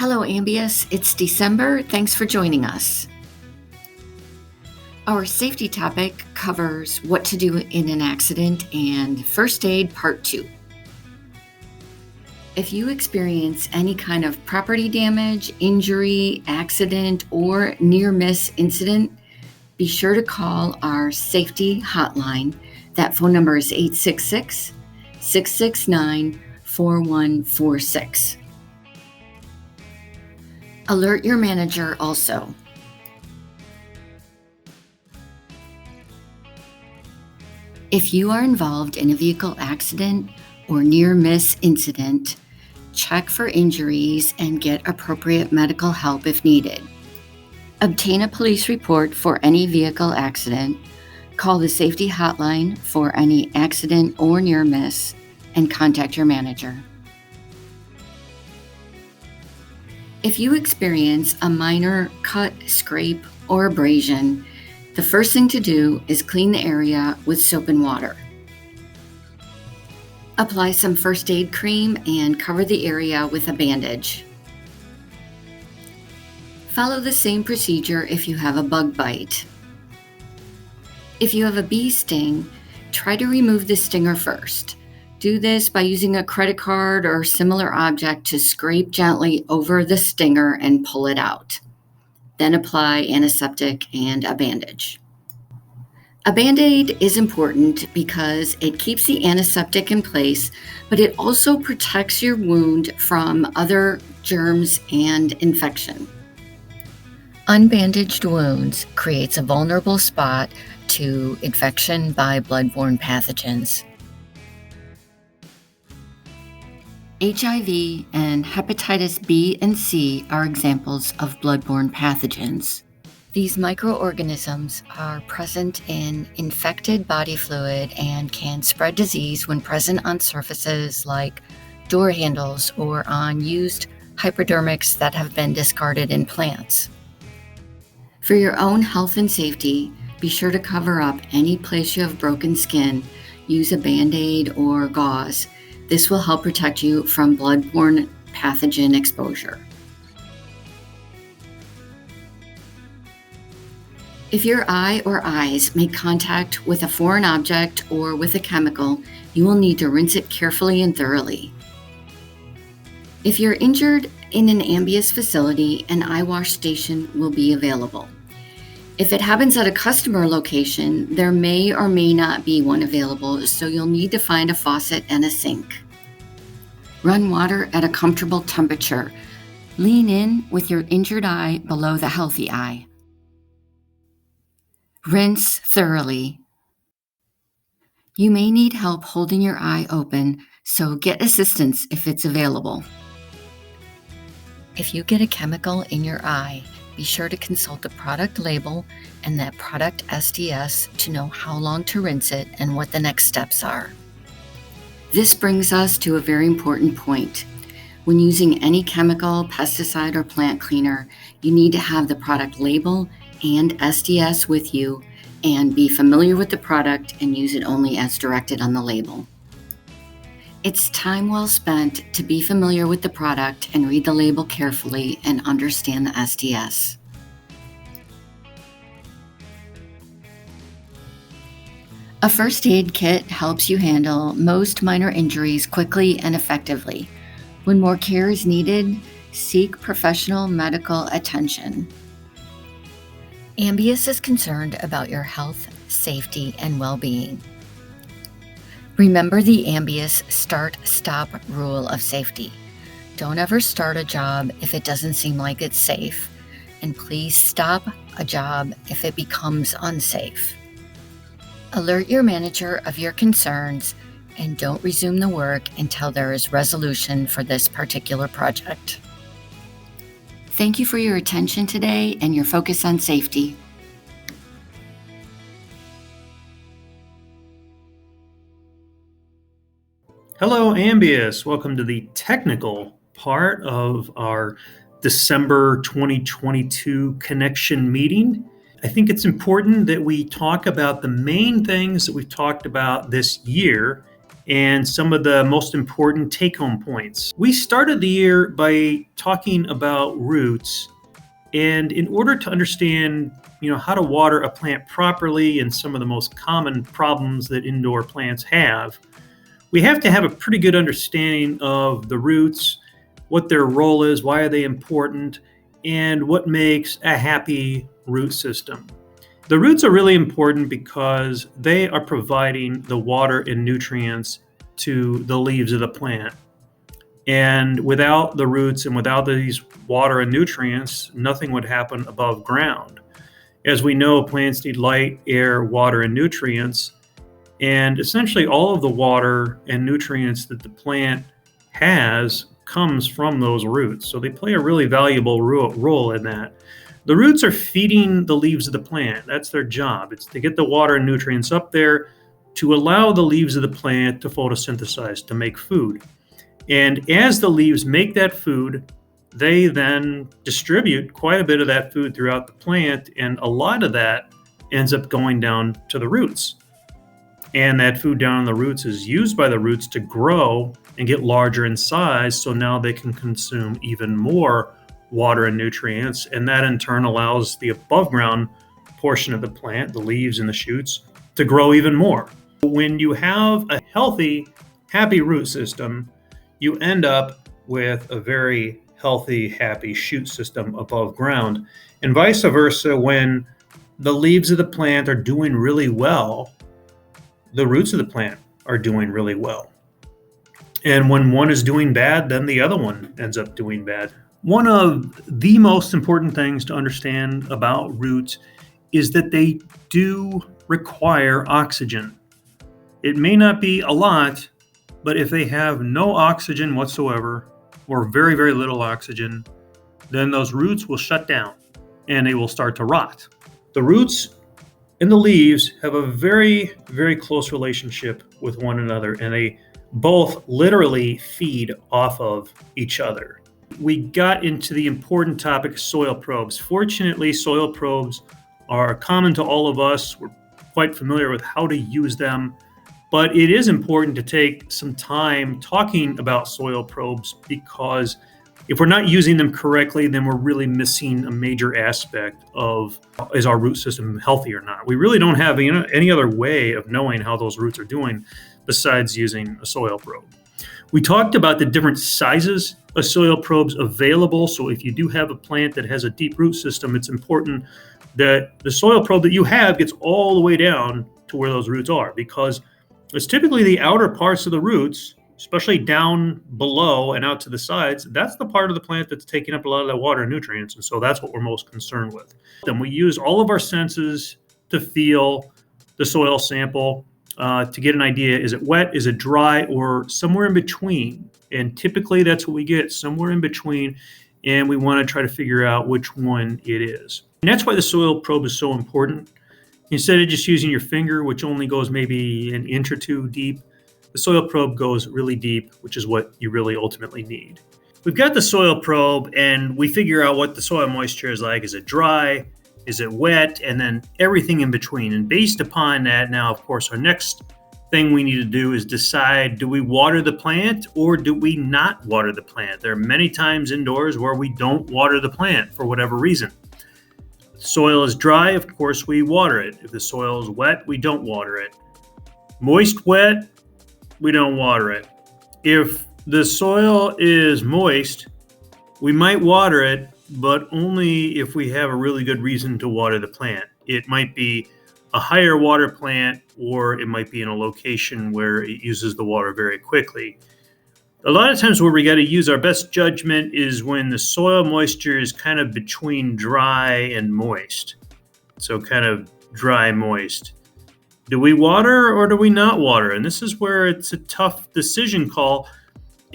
Hello, Ambius. It's December. Thanks for joining us. Our safety topic covers what to do in an accident and first aid part 2. If you experience any kind of property damage, injury, accident, or near-miss incident, be sure to call our safety hotline. That phone number is 866-669-4146. Alert your manager also. If you are involved in a vehicle accident or near-miss incident, check for injuries and get appropriate medical help if needed. Obtain a police report for any vehicle accident, call the safety hotline for any accident or near-miss, and contact your manager. If you experience a minor cut, scrape, or abrasion, the first thing to do is clean the area with soap and water. Apply some first aid cream and cover the area with a bandage. Follow the same procedure if you have a bug bite. If you have a bee sting, try to remove the stinger first. Do this by using a credit card or similar object to scrape gently over the stinger and pull it out. Then apply antiseptic and a bandage. A Band-Aid is important because it keeps the antiseptic in place, but it also protects your wound from other germs and infection. Unbandaged wounds creates a vulnerable spot to infection by bloodborne pathogens. HIV and hepatitis B and C are examples of bloodborne pathogens. These microorganisms are present in infected body fluid and can spread disease when present on surfaces like door handles or on used hypodermics that have been discarded in plants. For your own health and safety, be sure to cover up any place you have broken skin. Use a Band-Aid or gauze. This will help protect you from bloodborne pathogen exposure. If your eye or eyes make contact with a foreign object or with a chemical, you will need to rinse it carefully and thoroughly. If you're injured in an Ambius facility, an eye wash station will be available. If it happens at a customer location, there may or may not be one available, so you'll need to find a faucet and a sink. Run water at a comfortable temperature. Lean in with your injured eye below the healthy eye. Rinse thoroughly. You may need help holding your eye open, so get assistance if it's available. If you get a chemical in your eye, be sure to consult the product label and that product SDS to know how long to rinse it and what the next steps are. This brings us to a very important point. When using any chemical, pesticide, or plant cleaner, you need to have the product label and SDS with you and be familiar with the product and use it only as directed on the label. It's time well spent to be familiar with the product and read the label carefully and understand the SDS. A first aid kit helps you handle most minor injuries quickly and effectively. When more care is needed, seek professional medical attention. Ambius is concerned about your health, safety, and well-being. Remember the Ambius start-stop rule of safety. Don't ever start a job if it doesn't seem like it's safe, and please stop a job if it becomes unsafe. Alert your manager of your concerns and don't resume the work until there is resolution for this particular project. Thank you for your attention today and your focus on safety. Hello, Ambius. Welcome to the technical part of our December 2022 connection meeting. I think it's important that we talk about the main things that we've talked about this year and some of the most important take-home points. We started the year by talking about roots, and in order to understand how to water a plant properly and some of the most common problems that indoor plants have, we have to have a pretty good understanding of the roots, what their role is, why are they important, and what makes a happy root system. The roots are really important because they are providing the water and nutrients to the leaves of the plant. And without the roots and without these water and nutrients, nothing would happen above ground. As we know, plants need light, air, water, and nutrients. And essentially all of the water and nutrients that the plant has comes from those roots. So they play a really valuable role in that. The roots are feeding the leaves of the plant. That's their job. It's to get the water and nutrients up there to allow the leaves of the plant to photosynthesize, to make food. And as the leaves make that food, they then distribute quite a bit of that food throughout the plant, and a lot of that ends up going down to the roots. And that food down in the roots is used by the roots to grow and get larger in size, so now they can consume even more water and nutrients, and that in turn allows the above ground portion of the plant, the leaves and the shoots, to grow even more. When you have a healthy, happy root system, you end up with a very healthy, happy shoot system above ground. And vice versa, when the leaves of the plant are doing really well, the roots of the plant are doing really well. And when one is doing bad, then the other one ends up doing bad. One of the most important things to understand about roots is that they do require oxygen. It may not be a lot, but if they have no oxygen whatsoever, or very, very little oxygen, then those roots will shut down and they will start to rot. The roots and the leaves have a very, very close relationship with one another, and they both literally feed off of each other. We got into the important topic of soil probes. Fortunately, soil probes are common to all of us. We're quite familiar with how to use them. But it is important to take some time talking about soil probes, because if we're not using them correctly, then we're really missing a major aspect of, is our root system healthy or not? We really don't have any other way of knowing how those roots are doing besides using a soil probe. We talked about the different sizes of soil probes available. So if you do have a plant that has a deep root system, it's important that the soil probe that you have gets all the way down to where those roots are, because it's typically the outer parts of the roots, especially down below and out to the sides. That's the part of the plant that's taking up a lot of the water and nutrients. And so that's what we're most concerned with. Then we use all of our senses to feel the soil sample, to get an idea. Is it wet? Is it dry? Or somewhere in between? And typically that's what we get, somewhere in between. And we want to try to figure out which one it is. And that's why the soil probe is so important. Instead of just using your finger, which only goes maybe an inch or two deep, the soil probe goes really deep, which is what you really ultimately need. We've got the soil probe and we figure out what the soil moisture is like. Is it dry? Is it wet? And then everything in between. And based upon that, now, of course, our next thing we need to do is decide, do we water the plant or do we not water the plant? There are many times indoors where we don't water the plant for whatever reason. If the soil is dry, of course, we water it. If the soil is wet, we don't water it. Moist, wet, we don't water it. If the soil is moist, we might water it, but only if we have a really good reason to water the plant. It might be a higher water plant, or it might be in a location where it uses the water very quickly. A lot of times where we got to use our best judgment is when the soil moisture is kind of between dry and moist. So kind of dry, moist. Do we water or do we not water? And this is where it's a tough decision call.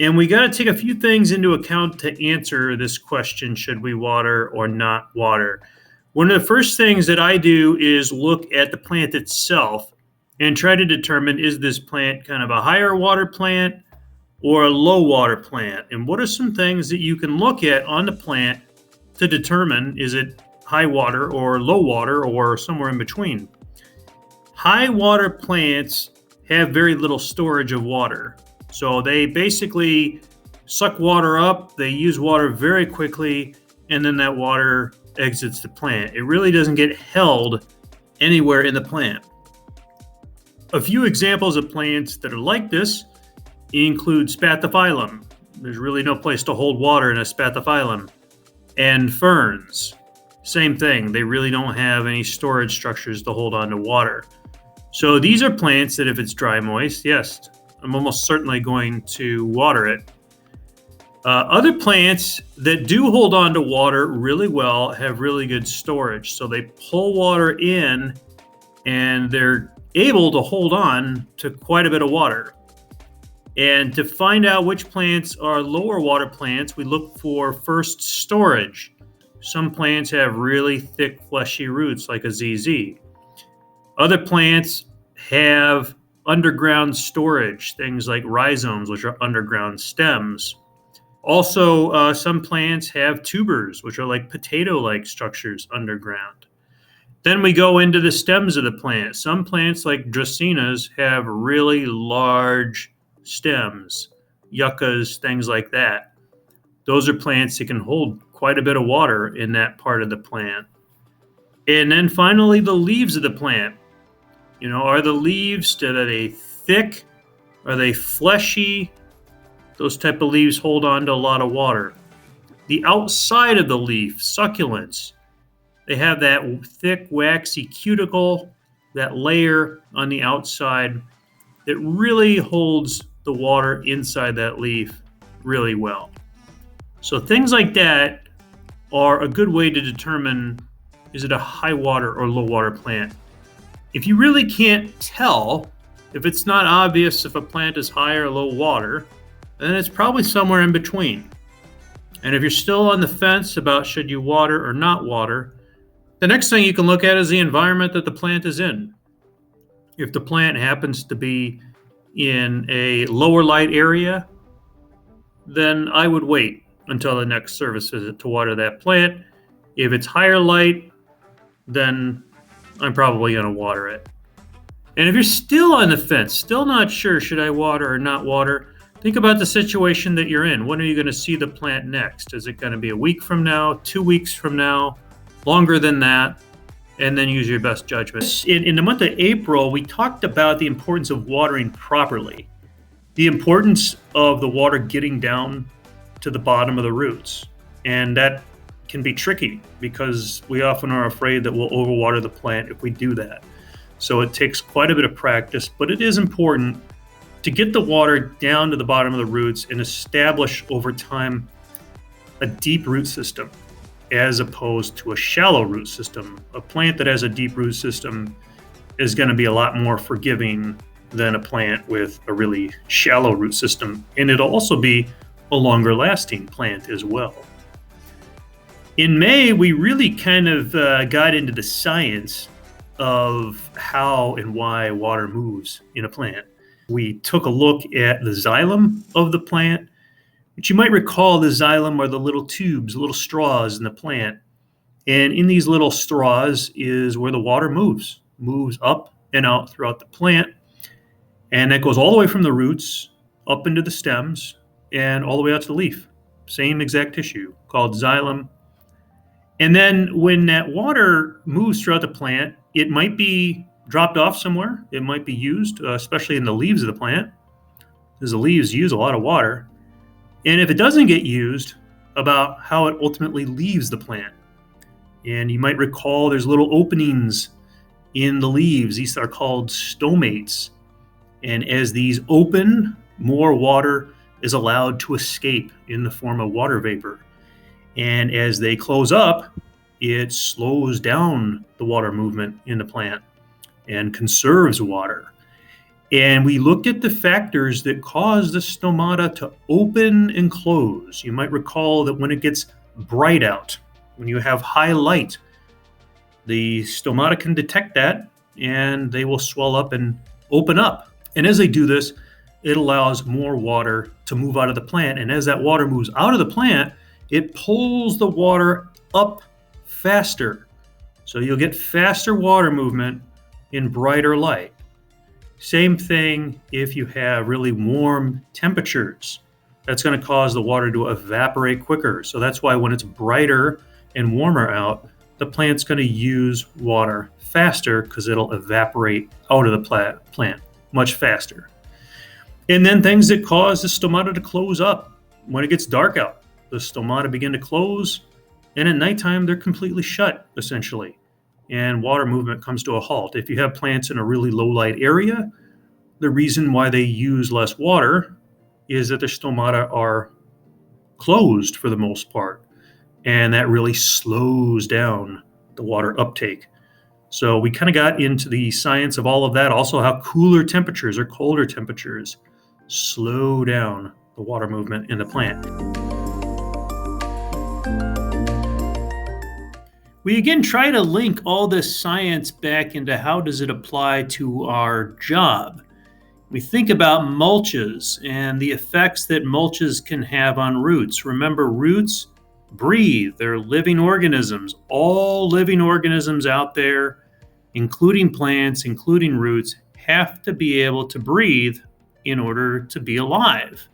And we got to take a few things into account to answer this question, should we water or not water? One of the first things that I do is look at the plant itself and try to determine, is this plant kind of a higher water plant or a low water plant? And what are some things that you can look at on the plant to determine, is it high water or low water or somewhere in between? High water plants have very little storage of water. So they basically suck water up, they use water very quickly, and then that water exits the plant. It really doesn't get held anywhere in the plant. A few examples of plants that are like this include Spathiphyllum. There's really no place to hold water in a Spathiphyllum. And ferns. Same thing. They really don't have any storage structures to hold on to water. So these are plants that if it's dry moist, yes, I'm almost certainly going to water it. Other plants that do hold on to water really well have really good storage. So they pull water in and they're able to hold on to quite a bit of water. And to find out which plants are lower water plants, we look for first storage. Some plants have really thick, fleshy roots like a ZZ. Other plants have underground storage, things like rhizomes, which are underground stems. Also, some plants have tubers, which are like potato-like structures underground. Then we go into the stems of the plant. Some plants, like Dracaenas, have really large stems, yuccas, things like that. Those are plants that can hold quite a bit of water in that part of the plant. And then finally, the leaves of the plant. Are the leaves, are they thick? Are they fleshy? Those type of leaves hold on to a lot of water. The outside of the leaf, succulents, they have that thick, waxy cuticle, that layer on the outside that really holds the water inside that leaf really well. So things like that are a good way to determine, is it a high water or low water plant? If you really can't tell, if it's not obvious if a plant is high or low water, then it's probably somewhere in between. And if you're still on the fence about should you water or not water, the next thing you can look at is the environment that the plant is in. If the plant happens to be in a lower light area, then I would wait until the next service visit to water that plant. If it's higher light, then I'm probably going to water it. And if you're still on the fence, still not sure should I water or not water, think about the situation that you're in. When are you going to see the plant next? Is it going to be a week from now, 2 weeks from now, longer than that? And then use your best judgment. In the month of April, we talked about the importance of watering properly, the importance of the water getting down to the bottom of the roots. And that can be tricky because we often are afraid that we'll overwater the plant if we do that. So it takes quite a bit of practice, but it is important to get the water down to the bottom of the roots and establish over time a deep root system as opposed to a shallow root system. A plant that has a deep root system is going to be a lot more forgiving than a plant with a really shallow root system. And it'll also be a longer lasting plant as well. In May, we really kind of got into the science of how and why water moves in a plant. We took a look at the xylem of the plant, which you might recall the xylem are the little tubes, little straws in the plant. And in these little straws is where the water moves up and out throughout the plant. And that goes all the way from the roots up into the stems and all the way out to the leaf. Same exact tissue called xylem. And then when that water moves throughout the plant, it might be dropped off somewhere. It might be used, especially in the leaves of the plant, because the leaves use a lot of water. And if it doesn't get used, about how it ultimately leaves the plant. And you might recall there's little openings in the leaves. These are called stomates. And as these open, more water is allowed to escape in the form of water vapor. And as they close up, it slows down the water movement in the plant and conserves water. And we looked at the factors that cause the stomata to open and close. You might recall that when it gets bright out, when you have high light, the stomata can detect that and they will swell up and open up. And as they do this, it allows more water to move out of the plant. And as that water moves out of the plant, it pulls the water up faster. So you'll get faster water movement in brighter light. Same thing if you have really warm temperatures. That's going to cause the water to evaporate quicker. So that's why when it's brighter and warmer out, the plant's going to use water faster because it'll evaporate out of the plant much faster. And then things that cause the stomata to close up. When it gets dark out, the stomata begin to close, and at nighttime, they're completely shut, essentially, and water movement comes to a halt. If you have plants in a really low light area, the reason why they use less water is that the stomata are closed for the most part, and that really slows down the water uptake. So we kind of got into the science of all of that, also how cooler temperatures or colder temperatures slow down the water movement in the plant. We again try to link all this science back into how does it apply to our job. We think about mulches and the effects that mulches can have on roots. Remember, roots breathe. They're living organisms. All living organisms out there, including plants, including roots, have to be able to breathe in order to be alive.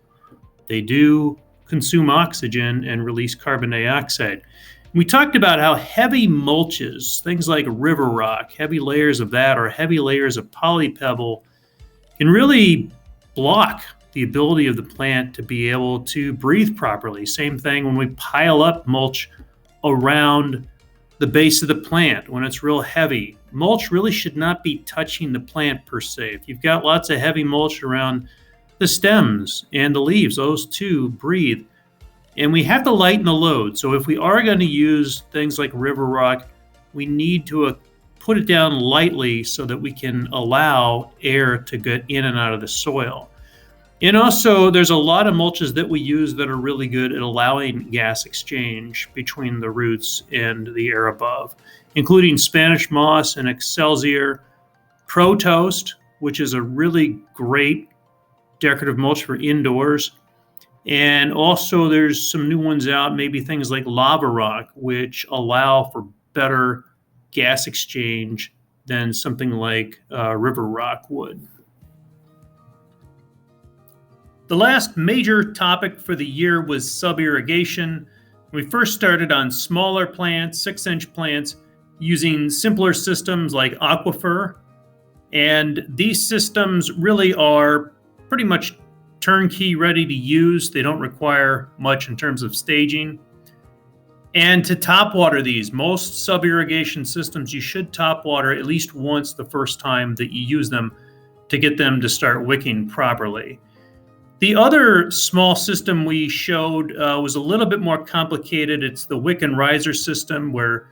They do consume oxygen and release carbon dioxide. We talked about how heavy mulches, things like river rock, heavy layers of that, or heavy layers of polypebble, can really block the ability of the plant to be able to breathe properly. Same thing when we pile up mulch around the base of the plant when it's real heavy. Mulch really should not be touching the plant per se. If you've got lots of heavy mulch around the stems and the leaves, those too breathe. And we have to lighten the load. So if we are going to use things like river rock, we need to put it down lightly so that we can allow air to get in and out of the soil. And also, there's a lot of mulches that we use that are really good at allowing gas exchange between the roots and the air above, including Spanish moss and Excelsior, Protost, which is a really great decorative mulch for indoors. And also there's some new ones out, maybe things like lava rock, which allow for better gas exchange than something like river rock would. The last major topic for the year was sub-irrigation. We first started on smaller plants, 6-inch plants, using simpler systems like Aquifer. And these systems really are pretty much turnkey, ready to use. They don't require much in terms of staging. And to top water these, most sub-irrigation systems, you should top water at least once the first time that you use them to get them to start wicking properly. The other small system we showed was a little bit more complicated. It's the wick and riser system, where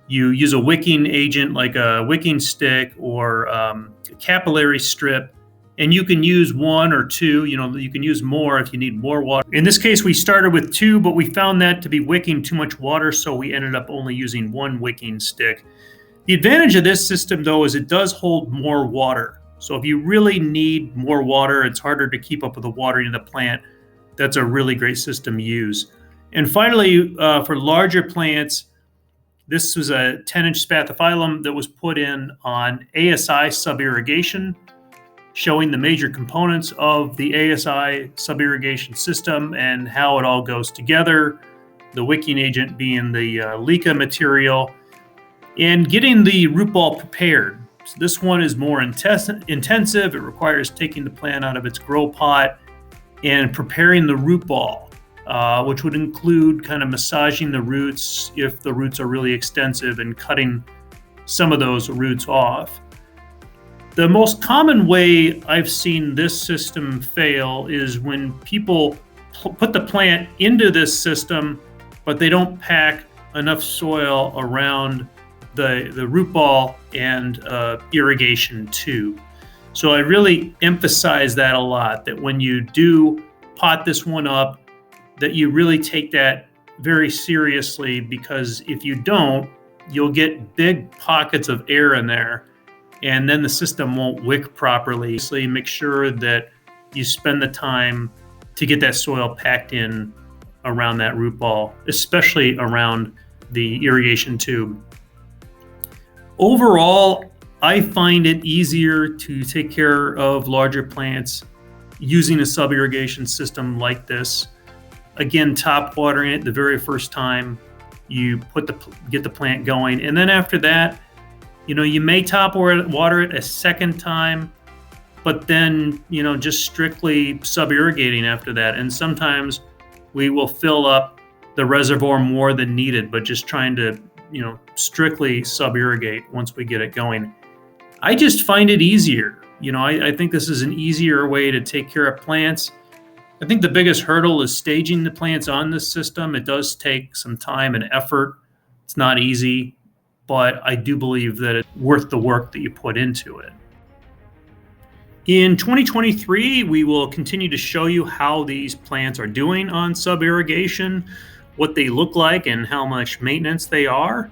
you use a wicking agent like a wicking stick or a capillary strip, and you can use one or two. You can use more if you need more water. In this case, we started with 2, but we found that to be wicking too much water, so we ended up only using 1 wicking stick. The advantage of this system, though, is it does hold more water. So if you really need more water, it's harder to keep up with the watering of the plant. That's a really great system to use. And finally, for larger plants, this was a 10-inch spathiphyllum that was put in on ASI sub-irrigation, showing the major components of the ASI sub-irrigation system and how it all goes together, the wicking agent being the LECA material, and getting the root ball prepared. So this one is more intensive. It requires taking the plant out of its grow pot and preparing the root ball, which would include kind of massaging the roots if the roots are really extensive and cutting some of those roots off. The most common way I've seen this system fail is when people put the plant into this system, but they don't pack enough soil around the root ball and irrigation tube. So I really emphasize that a lot, that when you do pot this one up, that you really take that very seriously, because if you don't, you'll get big pockets of air in there, and then the system won't wick properly. So you make sure that you spend the time to get that soil packed in around that root ball, especially around the irrigation tube. Overall, I find it easier to take care of larger plants using a sub-irrigation system like this. Again, top watering it the very first time you get the plant going. And then after that, you may top water it a second time, but then, just strictly sub-irrigating after that. And sometimes we will fill up the reservoir more than needed, but just trying to, strictly sub-irrigate once we get it going. I just find it easier. I think this is an easier way to take care of plants. I think the biggest hurdle is staging the plants on this system. It does take some time and effort. It's not easy, but I do believe that it's worth the work that you put into it. In 2023, we will continue to show you how these plants are doing on sub-irrigation, what they look like, and how much maintenance they are.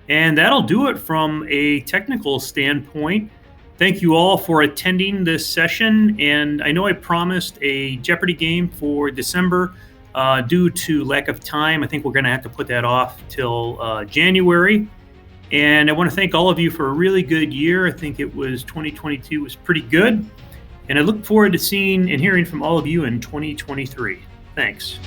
And that'll do it from a technical standpoint. Thank you all for attending this session. And I know I promised a Jeopardy game for December. Due to lack of time, I think we're going to have to put that off till January. And I want to thank all of you for a really good year. I think 2022 was pretty good. And I look forward to seeing and hearing from all of you in 2023. Thanks.